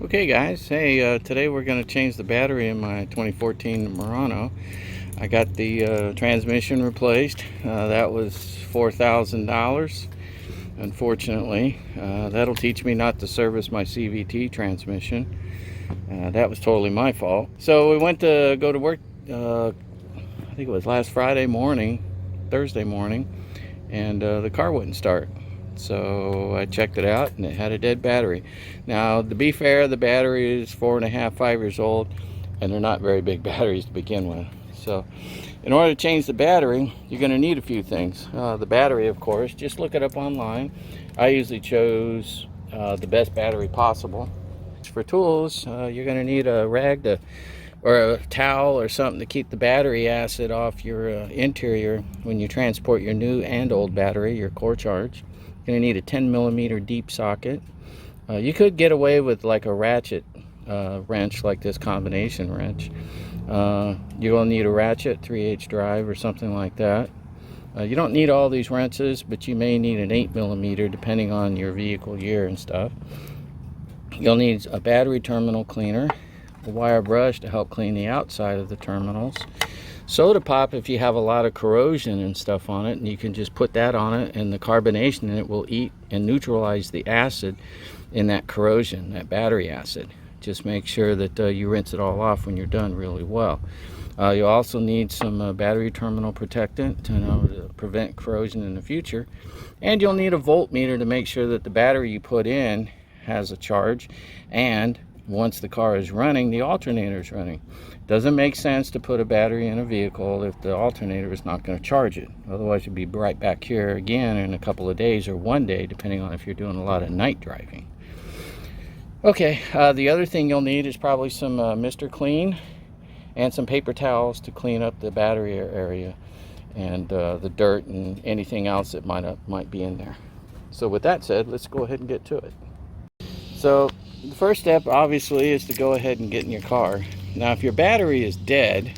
Okay guys, hey, today we're going to change the battery in my 2014 Murano. I got the transmission replaced. That was $4,000. Unfortunately, that'll teach me not to service my CVT transmission. That was totally my fault. So we went to go to work, I think it was last Thursday morning, and the car wouldn't start. So I checked it out and it had a dead battery. Now, to be fair, the battery is 4.5, 5 years old, and they're not very big batteries to begin with. So in order to change the battery, you're going to need a few things. The battery, of course, just look it up online. I usually chose the best battery possible. For tools, you're going to need a rag or a towel or something to keep the battery acid off your interior when you transport your new and old battery, your core charge. You're going to need a 10mm deep socket. You could get away with like a ratchet wrench, like this combination wrench. You're going to need a ratchet, 3/8 drive or something like that. You don't need all these wrenches, but you may need an 8mm depending on your vehicle year and stuff. You'll need a battery terminal cleaner, a wire brush to help clean the outside of the terminals, soda pop if you have a lot of corrosion and stuff on it, and you can just put that on it, and the carbonation in it will eat and neutralize the acid in that corrosion, that battery acid. Just make sure that you rinse it all off when you're done really well. You'll also need some battery terminal protectant to prevent corrosion in the future, and you'll need a voltmeter to make sure that the battery you put in has a charge, and once the car is running, the alternator is running. Doesn't make sense to put a battery in a vehicle if the alternator is not going to charge it. Otherwise, you'll be right back here again in a couple of days or one day, depending on if you're doing a lot of night driving. Okay, the other thing you'll need is probably some Mr. Clean and some paper towels to clean up the battery area and the dirt and anything else that might be in there. So with that said, let's go ahead and get to it. So the first step obviously is to go ahead and get in your car. Now if your battery is dead,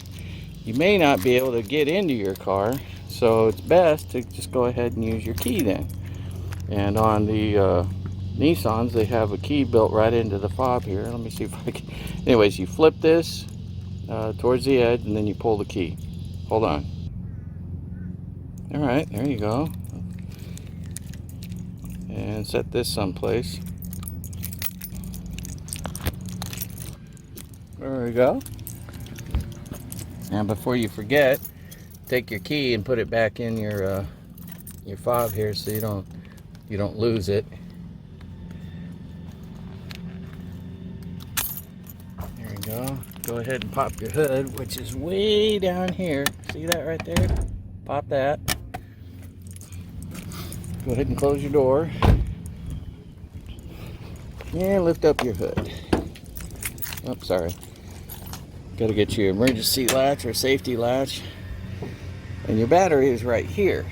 you may not be able to get into your car, so it's best to just go ahead and use your key then. And on the Nissans, they have a key built right into the fob here. Let me see if I can. Anyways, you flip this towards the edge and then you pull the key. Hold on. Alright, there you go. And set this someplace. There we go. And before you forget, take your key and put it back in your fob here so you don't lose it. There you go. Go ahead and pop your hood, which is way down here. See that right there? Pop that. Go ahead and close your door. And lift up your hood. Oh, sorry. Got to get your emergency latch or safety latch. And your battery is right here.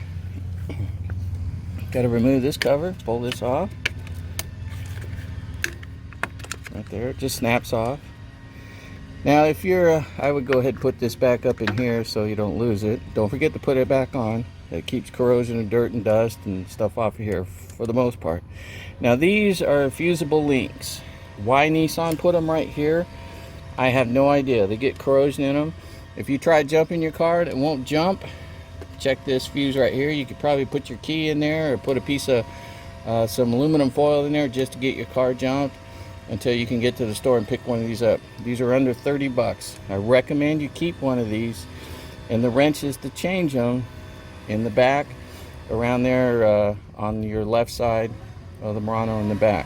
Got to remove this cover, pull this off. Right there, it just snaps off. Now if you're, I would go ahead and put this back up in here so you don't lose it. Don't forget to put it back on. It keeps corrosion and dirt and dust and stuff off of here for the most part. Now these are fusible links. Why Nissan put them right here, I have no idea. They get corrosion in them. If you try jumping your car and it won't jump, check this fuse right here. You could probably put your key in there or put a piece of some aluminum foil in there just to get your car jumped until you can get to the store and pick one of these up. These are under 30 bucks. I recommend you keep one of these, and the wrenches to change them in the back around there on your left side of the Murano in the back.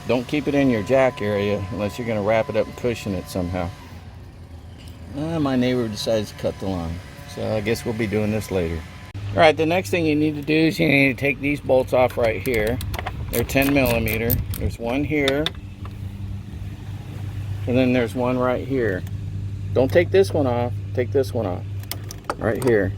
Don't keep it in your jack area unless you're going to wrap it up and cushion it somehow. My neighbor decides to cut the line, so I guess we'll be doing this later. Alright, the next thing you need to do is you need to take these bolts off right here. They're 10mm. There's one here, and then there's one right here. Don't take this one off, take this one off. Right here.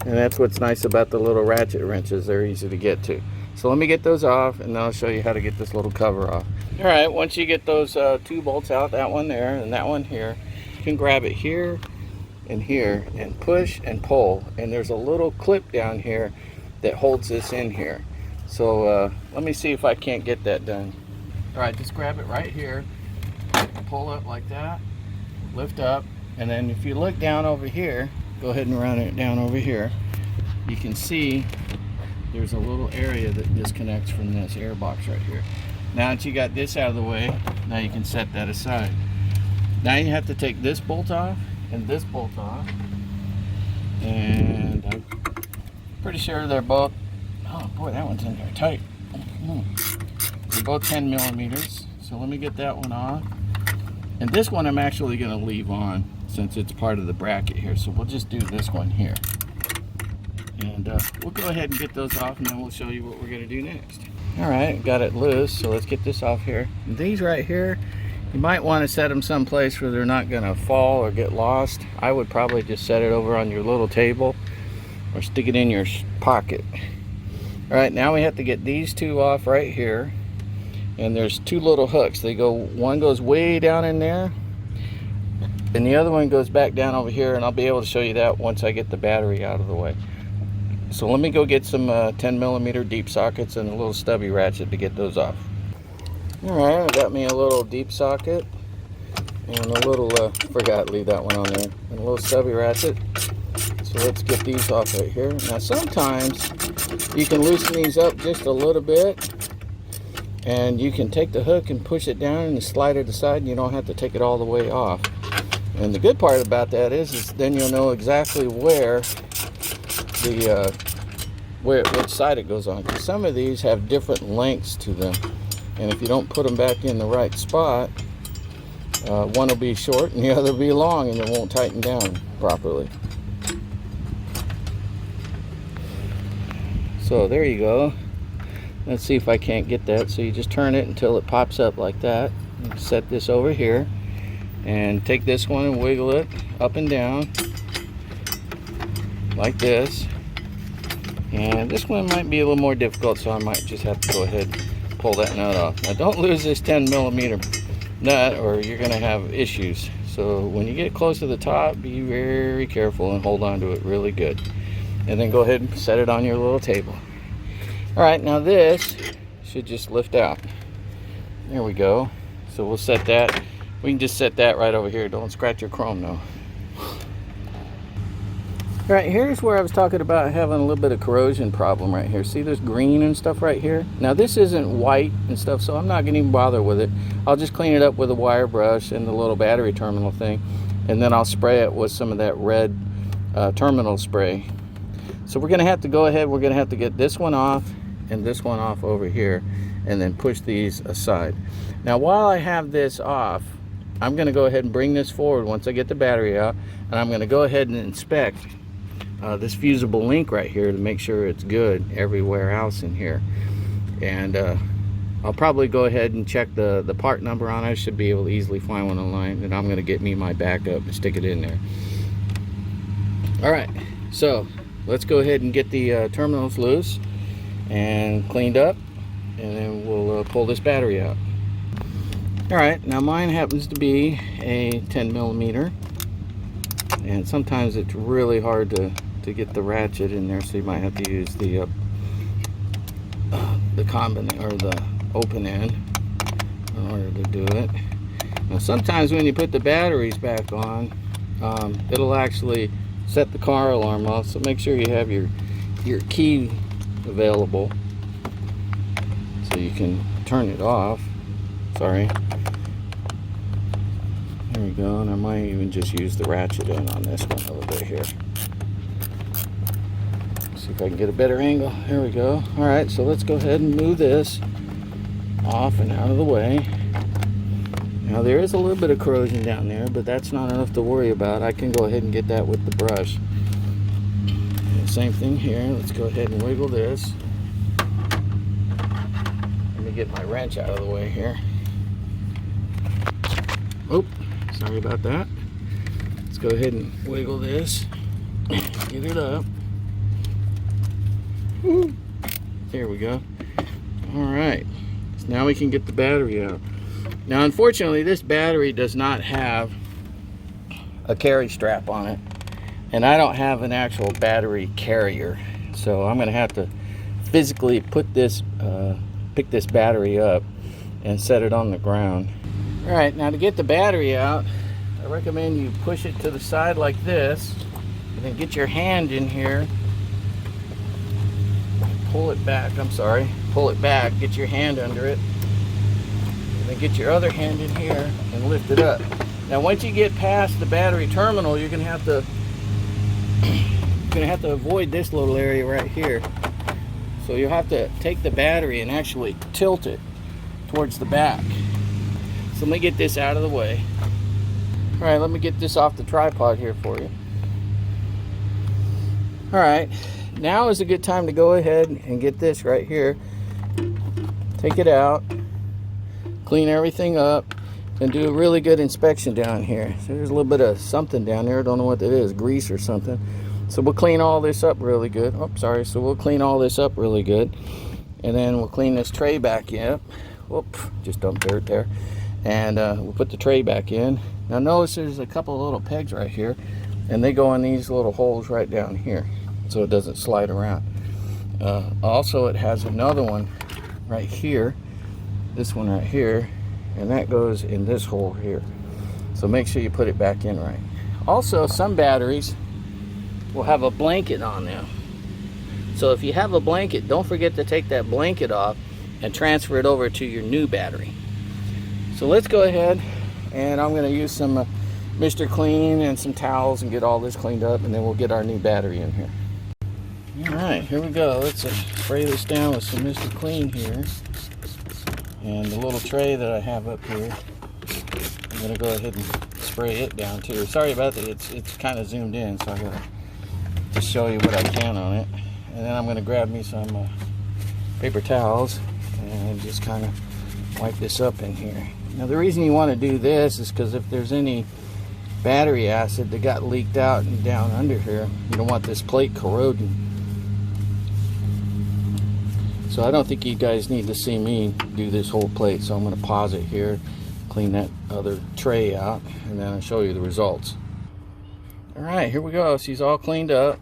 And that's what's nice about the little ratchet wrenches. They're easy to get to. So let me get those off, and then I'll show you how to get this little cover off. Alright, once you get those two bolts out, that one there and that one here, you can grab it here and push and pull. And there's a little clip down here that holds this in here. So let me see if I can't get that done. All right, just grab it right here, pull up like that, lift up, and then if you look down over here, go ahead and run it down over here, you can see there's a little area that disconnects from this air box right here. Now that you got this out of the way, now you can set that aside. Now you have to take this bolt off and this bolt off, and I'm pretty sure they're both, oh boy, that one's in there tight. They're both 10 millimeters, so let me get that one off. And this one I'm actually going to leave on since it's part of the bracket here, so we'll just do this one here. And we'll go ahead and get those off, and then we'll show you what we're going to do next. Alright, got it loose, so let's get this off here. And these right here, you might want to set them someplace where they're not going to fall or get lost. I would probably just set it over on your little table or stick it in your pocket. Alright, now we have to get these two off right here. And there's two little hooks. One goes way down in there, and the other one goes back down over here, and I'll be able to show you that once I get the battery out of the way. So let me go get some 10 millimeter deep sockets and a little stubby ratchet to get those off. Alright, I got me a little deep socket and a little, forgot to leave that one on there, and a little stubby ratchet. So let's get these off right here. Now sometimes you can loosen these up just a little bit, and you can take the hook and push it down and slide it aside, and you don't have to take it all the way off. And the good part about that is then you'll know exactly where which side it goes on, because some of these have different lengths to them, and if you don't put them back in the right spot, one will be short and the other will be long, and it won't tighten down properly. So there you go. Let's see if I can't get that. So you just turn it until it pops up like that. Set this over here and take this one and wiggle it up and down like this. And this one might be a little more difficult, so I might just have to go ahead and pull that nut off. Now don't lose this 10 millimeter nut or you're going to have issues. So when you get close to the top, be very careful and hold on to it really good. And then go ahead and set it on your little table. Alright, now this should just lift out. There we go. So we'll set that. We can just set that right over here. Don't scratch your chrome though. Alright, here's where I was talking about having a little bit of corrosion problem right here. See, there's green and stuff right here. Now this isn't white and stuff, so I'm not going to even bother with it. I'll just clean it up with a wire brush and the little battery terminal thing, and then I'll spray it with some of that red terminal spray. So we're going to have to go ahead, we're going to have to get this one off and this one off over here, and then push these aside. Now while I have this off, I'm going to go ahead and bring this forward once I get the battery out, and I'm going to go ahead and inspect this fusible link right here to make sure it's good everywhere else in here. And I'll probably go ahead and check the part number on it. I should be able to easily find one online, and I'm going to get me my backup and stick it in there. Alright, so let's go ahead and get the terminals loose and cleaned up, and then we'll pull this battery out. Alright, now mine happens to be a 10 millimeter, and sometimes it's really hard to get the ratchet in there, so you might have to use the open end in order to do it. Now sometimes when you put the batteries back on, it'll actually set the car alarm off, so make sure you have your key available so you can turn it off. Sorry. There we go, and I might even just use the ratchet in on this one a little bit here. See if I can get a better angle. There we go. Alright, so let's go ahead and move this off and out of the way. Now there is a little bit of corrosion down there, but that's not enough to worry about. I can go ahead and get that with the brush. And same thing here. Let's go ahead and wiggle this. Let me get my wrench out of the way here. Oh, sorry about that. Let's go ahead and wiggle this. Get it up. Woo. There we go. Alright. So now we can get the battery out. Now unfortunately this battery does not have a carry strap on it, and I don't have an actual battery carrier, so I'm going to have to physically put this pick this battery up and set it on the ground. All right, now to get the battery out, I recommend you push it to the side like this, and then get your hand in here, pull it back, pull it back, get your hand under it, and then get your other hand in here and lift it up. Now once you get past the battery terminal, you're gonna have to avoid this little area right here. So you'll have to take the battery and actually tilt it towards the back. So let me get this out of the way. All right, let me get this off the tripod here for you. All right, now is a good time to go ahead and get this right here. Take it out, clean everything up, and do a really good inspection down here. So there's a little bit of something down there. I don't know what that is, grease or something. So we'll clean all this up really good. Oh, sorry. So we'll clean all this up really good. And then we'll clean this tray back in. Whoop, just dumped dirt there. And we'll put the tray back in. Now notice there's a couple of little pegs right here, and they go in these little holes right down here, so it doesn't slide around. Also, it has another one right here, this one right here, and that goes in this hole here. So make sure you put it back in right. Also, some batteries will have a blanket on them. So if you have a blanket, don't forget to take that blanket off and transfer it over to your new battery. So let's go ahead, and I'm going to use some Mr. Clean and some towels and get all this cleaned up, and then we'll get our new battery in here. All right, here we go. Let's spray this down with some Mr. Clean here. And the little tray that I have up here, I'm going to go ahead and spray it down too. Sorry about that, it's kind of zoomed in, so I got to just show you what I can on it. And then I'm going to grab me some paper towels and just kind of wipe this up in here. Now the reason you want to do this is because if there's any battery acid that got leaked out and down under here, you don't want this plate corroding. So I don't think you guys need to see me do this whole plate, so I'm going to pause it here, clean that other tray out, and then I'll show you the results. Alright, here we go. She's all cleaned up.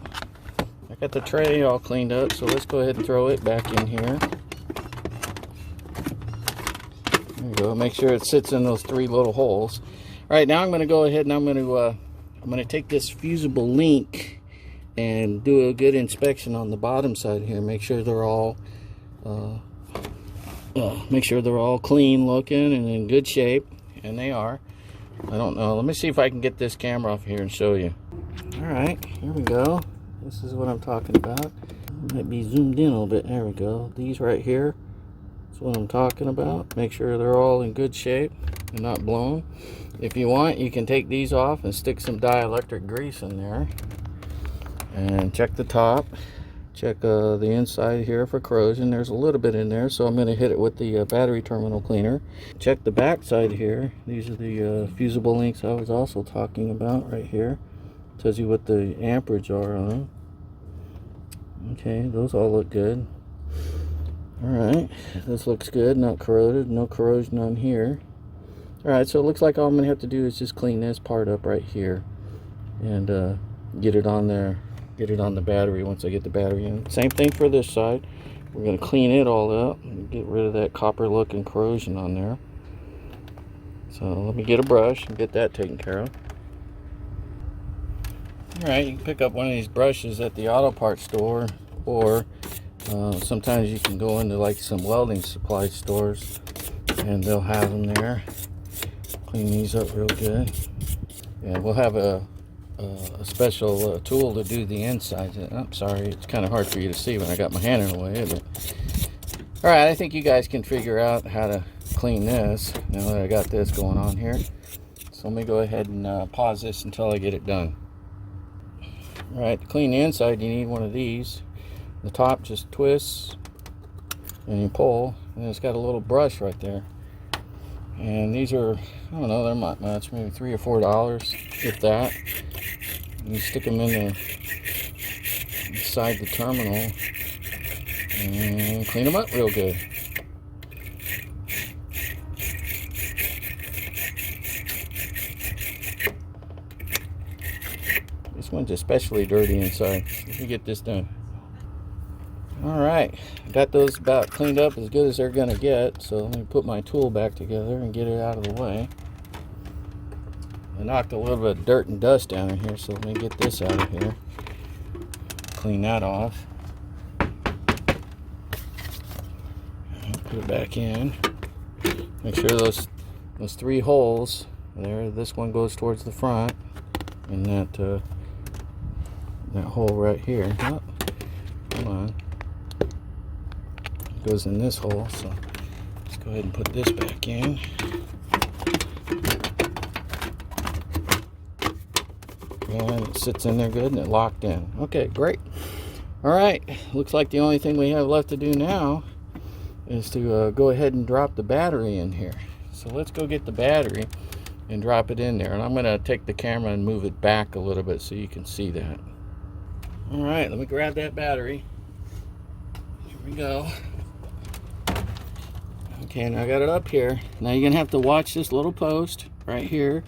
I got the tray all cleaned up, so let's go ahead and throw it back in here. There you go. Make sure it sits in those 3 little holes. Alright, now I'm going to go ahead and I'm going to take this fusible link and do a good inspection on the bottom side here. Make sure they're all clean looking and in good shape, and they are. I don't know. Let me see if I can get this camera off here and show you. Alright, here we go. This is what I'm talking about. Might be zoomed in a little bit. There we go. These right here. That's what I'm talking about. Make sure they're all in good shape and not blown. If you want, you can take these off and stick some dielectric grease in there. And check the top. Check the inside here for corrosion. There's a little bit in there, so I'm going to hit it with the battery terminal cleaner. Check the back side here. These are the fusible links I was also talking about right here. Tells you what the amperage are on them. Okay, those all look good. Alright, this looks good, not corroded, no corrosion on here. Alright, so it looks like all I'm going to have to do is just clean this part up right here and get it on there, get it on the battery once I get the battery in. Same thing for this side. We're going to clean it all up and get rid of that copper looking corrosion on there. So let me get a brush and get that taken care of. Alright, you can pick up one of these brushes at the auto parts store, or sometimes you can go into like some welding supply stores and they'll have them there. Clean these up real good. And we'll have a special tool to do the insides. I'm sorry, it's kind of hard for you to see when I got my hand in the way. Alright, I think you guys can figure out how to clean this now that I got this going on here. So let me go ahead and pause this until I get it done. Alright, to clean the inside you need one of these. The top just twists and you pull, and it's got a little brush right there. And these are, I don't know, they're not much, maybe $3 or $4, if that. And you stick them in inside the terminal and clean them up real good. This one's especially dirty inside. Let me get this done. Alright, got those about cleaned up as good as they're gonna get. So let me put my tool back together and get it out of the way. I knocked a little bit of dirt and dust down in here, so let me get this out of here. Clean that off. Put it back in. Make sure those 3 holes there, this one goes towards the front, and that hole right here, oh, come on, goes in this hole. So let's go ahead and put this back in. And it sits in there good and it locked in. Okay, great. All right, looks like the only thing we have left to do now is to go ahead and drop the battery in here. So let's go get the battery and drop it in there. And I'm going to take the camera and move it back a little bit so you can see that. All right, let me grab that battery. Here we go. Okay, and I got it up here. Now you're going to have to watch this little post right here.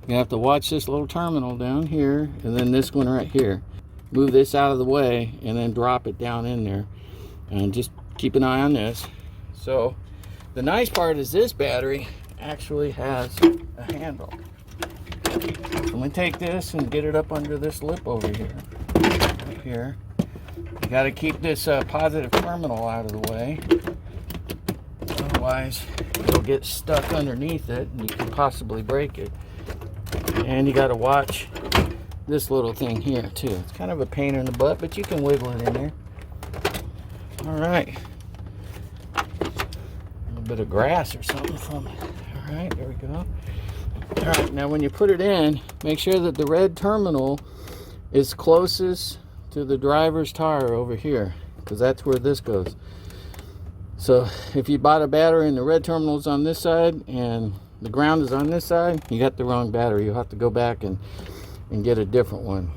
You have to watch this little terminal down here, and then this one right here. Move this out of the way and then drop it down in there, and just keep an eye on this. So the nice part is this battery actually has a handle. I'm going to take this and get it up under this lip over here. Right here. You got to keep this positive terminal out of the way, otherwise it'll get stuck underneath it and you can possibly break it. And you got to watch this little thing here too. It's kind of a pain in the butt, but you can wiggle it in there. All right. A little bit of grass or something from it. All right, there we go. All right, now when you put it in, make sure that the red terminal is closest to the driver's tire over here, because that's where this goes. So if you bought a battery and the red terminal is on this side and the ground is on this side, you got the wrong battery. You'll have to go back and get a different one.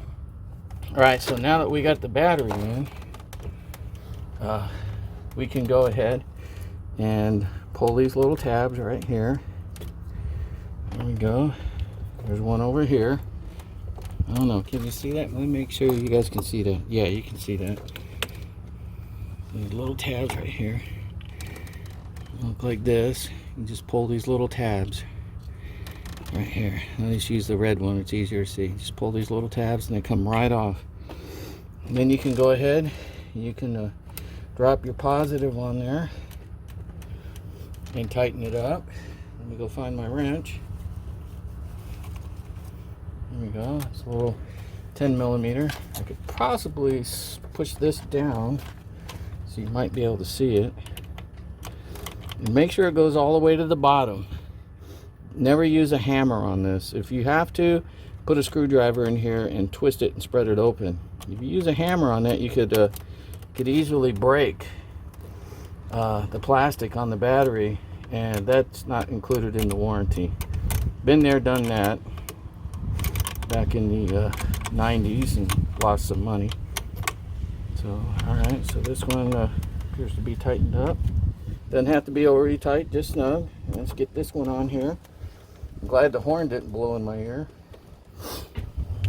All right, so now that we got the battery in, we can go ahead and pull these little tabs right here. There we go. There's one over here. I don't know, can you see that? Let me make sure you guys can see that. Yeah, you can see that. These little tabs right here. Look like this. You just pull these little tabs right here. I'll just use the red one, it's easier to see. Just pull these little tabs and they come right off. And then you can go ahead, you can drop your positive on there and tighten it up. Let me go find my wrench. There we go. It's a little 10 millimeter. I could possibly push this down so you might be able to see it. And make sure it goes all the way to the bottom. Never use a hammer on this. If you have to, put a screwdriver in here and twist it and spread it open. If you use a hammer on that, you could easily break the plastic on the battery, and that's not included in the warranty. Been there, done that back in the 90s and lost some money. So alright, so this one appears to be tightened up. Doesn't have to be overly tight, just snug. Let's get this one on here. I'm glad the horn didn't blow in my ear.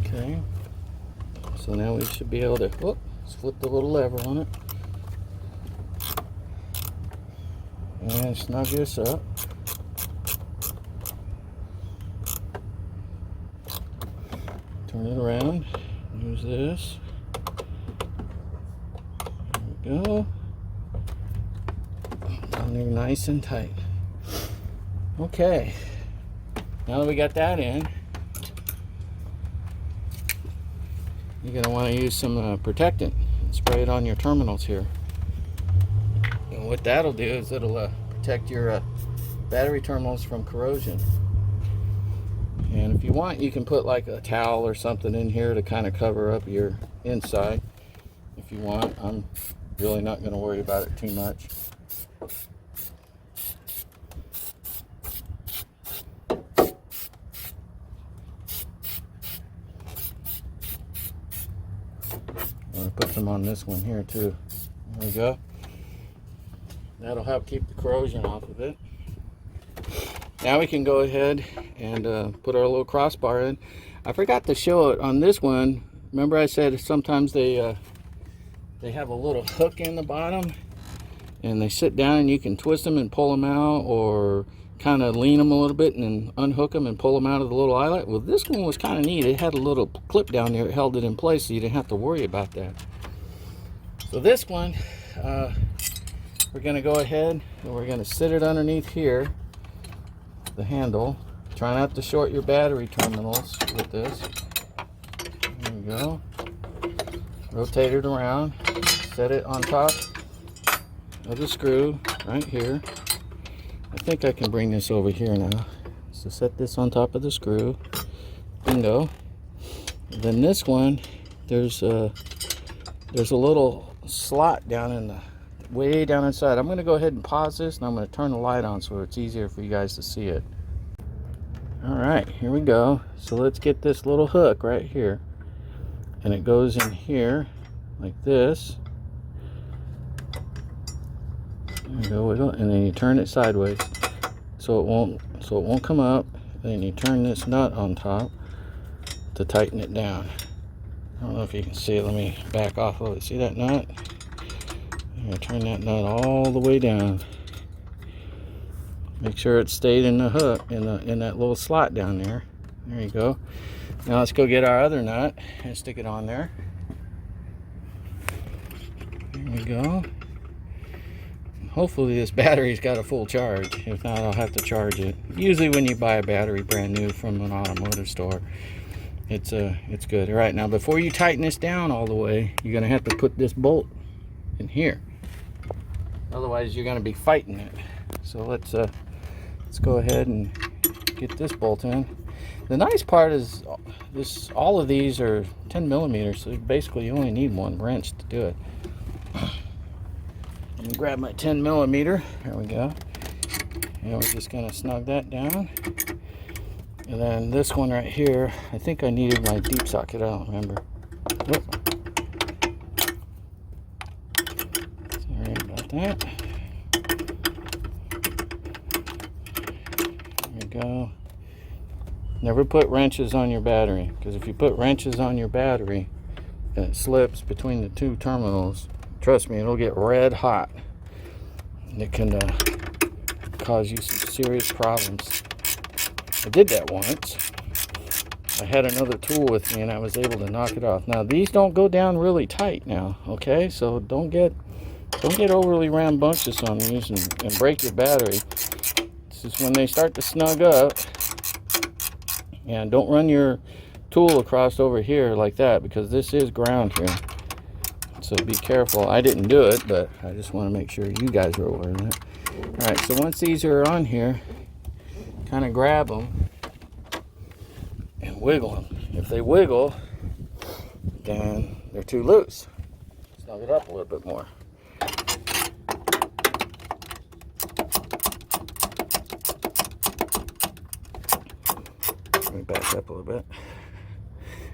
Okay, so now we should be able to, whoop, let's flip the little lever on it and snug this up. Turn it around, use this. There we go. Down there nice and tight. Okay, now that we got that in, you're going to want to use some protectant and spray it on your terminals here. And what that'll do is it'll protect your battery terminals from corrosion. And if you want, you can put like a towel or something in here to kind of cover up your inside if you want. I'm really not going to worry about it too much. I'm going to put some on this one here too. There we go. That'll help keep the corrosion off of it. Now we can go ahead and put our little crossbar in. I forgot to show it on this one. Remember I said sometimes they have a little hook in the bottom. and they sit down, and you can twist them and pull them out, or kind of lean them a little bit and then unhook them and pull them out of the little eyelet. Well, this one was kind of neat. It had a little clip down there that held it in place, so you didn't have to worry about that. So this one, we're going to go ahead and we're going to sit it underneath here, the handle. Try not to short your battery terminals with this. There we go. Rotate it around. Set it on top of the screw right here. I think I can bring this over here now. So set this on top of the screw. Bingo. And then this one, there's a little slot down in the way down inside. I'm going to go ahead and pause this, and I'm going to turn the light on so it's easier for you guys to see it. All right, here we go. So let's get this little hook right here, and it goes in here like this. There you go, wiggle, and then you turn it sideways so it won't come up. Then you turn this nut on top to tighten it down. I don't know if you can see it. Let me back off of it. See that nut? I'm going to turn that nut all the way down. Make sure it stayed in the hook, in that little slot down there. There you go. Now let's go get our other nut and stick it on there. There we go. Hopefully this battery's got a full charge. If not, I'll have to charge it. Usually when you buy a battery brand new from an automotive store, it's good. All right, now before you tighten this down all the way, you're going to have to put this bolt in here. Otherwise, you're going to be fighting it. So let's go ahead and get this bolt in. The nice part is all of these are 10 millimeters, so basically you only need one wrench to do it. Let me grab my 10 millimeter. There we go. And we're just going to snug that down. And then this one right here, I think I needed my deep socket. I don't remember. Oh. Sorry about that. There we go. Never put wrenches on your battery, because if you put wrenches on your battery and it slips between the two terminals, trust me, it'll get red hot. And it can cause you some serious problems. I did that once. I had another tool with me and I was able to knock it off. Now these don't go down really tight now, okay? So don't get overly rambunctious on these and break your battery. This is when they start to snug up. And don't run your tool across over here like that, because this is ground here. So be careful. I didn't do it, but I just want to make sure you guys are aware of that. Alright, so once these are on here, kind of grab them and wiggle them. If they wiggle, then they're too loose. Snug it up a little bit more. Let me back up a little bit.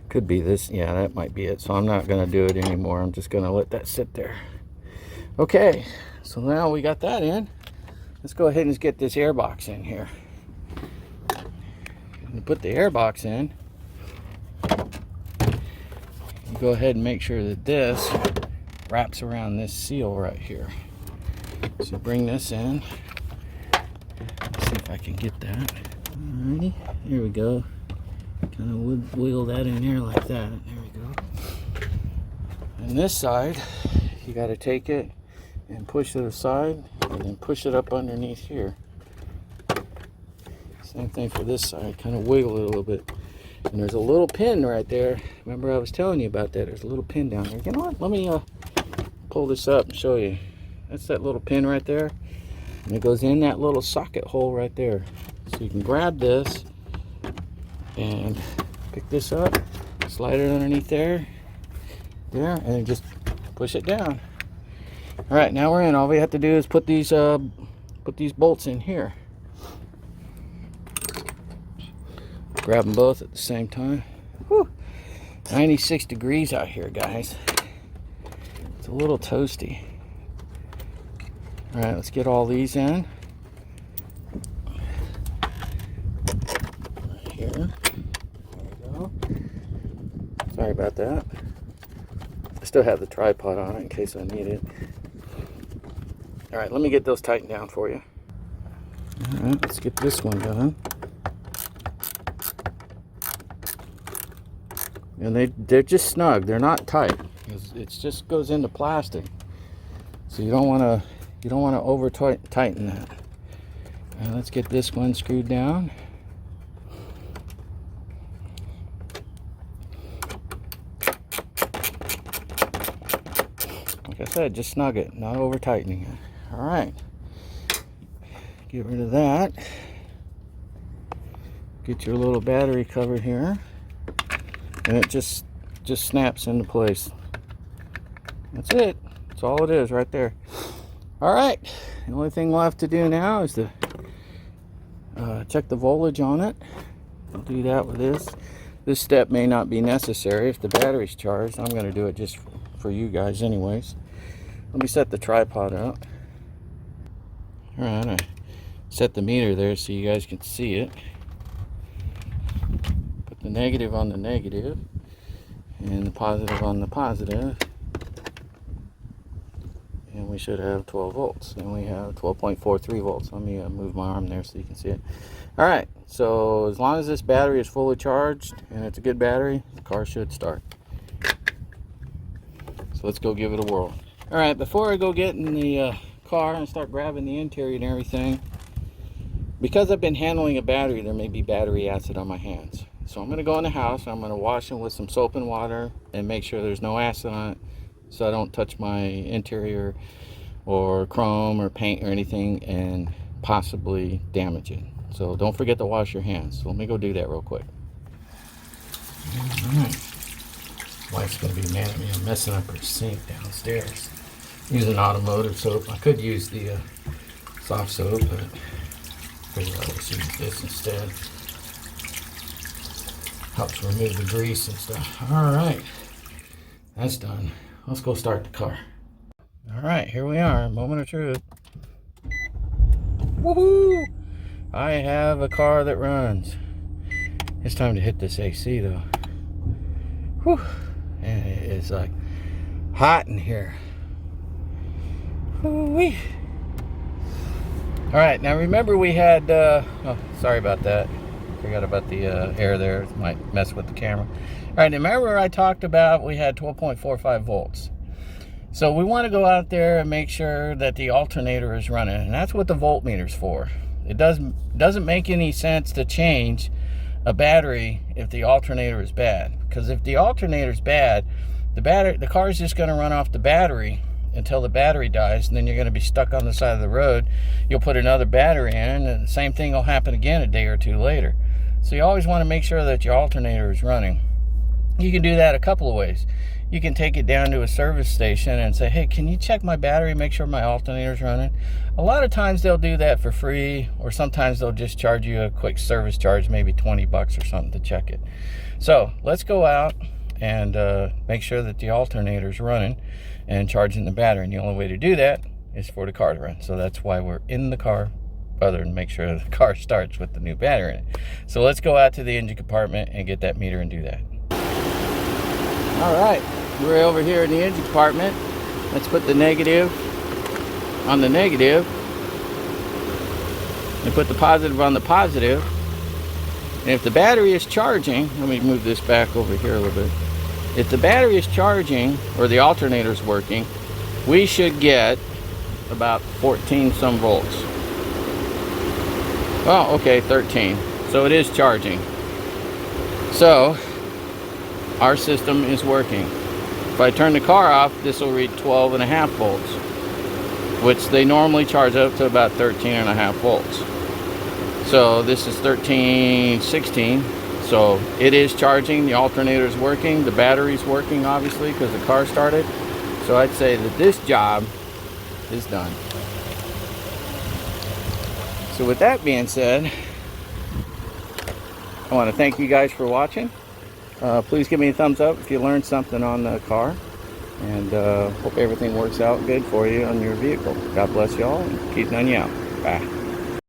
Could be this. Yeah, that might be it. So I'm not going to do it anymore. I'm just going to let that sit there. Okay, so now we got that in. Let's go ahead and just get this air box in here. And put the air box in, you go ahead and make sure that this wraps around this seal right here. So bring this in. Let's see if I can get that. Alrighty, here we go. Kind of wiggle that in here like that. There we go. And this side, you got to take it and push it aside, and then push it up underneath here. Same thing for this side. Kind of wiggle it a little bit. And there's a little pin right there. Remember I was telling you about that. There's a little pin down there. You know what? Let me pull this up and show you. That's that little pin right there. And it goes in that little socket hole right there. So you can grab this and pick this up, slide it underneath there, and then just push it down. All right, now we're in. All we have to do is put these bolts in here. Grab them both at the same time. Whew. 96 degrees out here, guys. It's a little toasty. All right, let's get all these in. Right here. There we go. Sorry about that. I still have the tripod on it in case I need it. All right, let me get those tightened down for you. All right, let's get this one done. And they're just snug. They're not tight. It just goes into plastic, so you don't want to over tighten that. All right, let's get this one screwed down. Like I said, just snug it, not over tightening it. All right, get rid of that. Get your little battery cover here, and it just snaps into place. That's it. That's all it is right there. All right, the only thing left to do now is to check the voltage on it. I'll do that with this. This step may not be necessary if the battery's charged. I'm going to do it just for you guys anyways. Let me set the tripod up. All right, I set the meter there so you guys can see it. Put the negative on the negative and the positive on the positive. And we should have 12 volts. And we have 12.43 volts. Let me move my arm there so you can see it. All right, so as long as this battery is fully charged and it's a good battery, the car should start. So let's go give it a whirl. All right, before I go get in the car and start grabbing the interior and everything, because I've been handling a battery, there may be battery acid on my hands. So I'm going to go in the house and I'm going to wash them with some soap and water and make sure there's no acid on it, so I don't touch my interior or chrome or paint or anything and possibly damage it. So don't forget to wash your hands. So let me go do that real quick. All right. Wife's going to be mad at me. I'm messing up her sink downstairs. Using Automotive soap. I could use the soft soap, but I figured I'll just use this instead. Helps remove the grease and stuff. All right. That's done. Let's go start the car. All right, here we are, moment of truth. Woohoo! I have a car that runs. It's time to hit this AC though. Whew! And it is like hot in here. Woo-wee. All right, now remember we had, oh, sorry about that. Forgot about the air there. It might mess with the camera. All right, remember I talked about we had 12.45 volts. So we want to go out there and make sure that the alternator is running, and that's what the voltmeter's for. It doesn't make any sense to change a battery if the alternator is bad, because if the alternator is bad, the car is just going to run off the battery until the battery dies, and then you're going to be stuck on the side of the road. You'll put another battery in, and the same thing will happen again a day or two later. So you always want to make sure that your alternator is running. You can do that a couple of ways. You can take it down to a service station and say, hey, can you check my battery, make sure my alternator is running? A lot of times they'll do that for free, or sometimes they'll just charge you a quick service charge, maybe 20 bucks or something to check it. So let's go out and make sure that the alternator is running and charging the battery. And the only way to do that is for the car to run. So that's why we're in the car, other than make sure the car starts with the new battery in it. So let's go out to the engine compartment and get that meter and do that. All right, we're over here in the engine compartment. Let's put the negative on the negative and put the positive on the positive. And if the battery is charging, let me move this back over here a little bit. If the battery is charging or the alternator is working, we should get about 14 some volts. Oh, okay, 13. So it is charging. So our system is working. If I turn the car off, this will read 12.5 volts, which they normally charge up to about 13.5 volts. So this is 13, 16. So it is charging, the alternator is working, the battery's working obviously because the car started. So I'd say that this job is done. So with that being said, I want to thank you guys for watching. Please give me a thumbs up if you learned something on the car, and hope everything works out good for you on your vehicle. God bless y'all and keep none you out. Bye.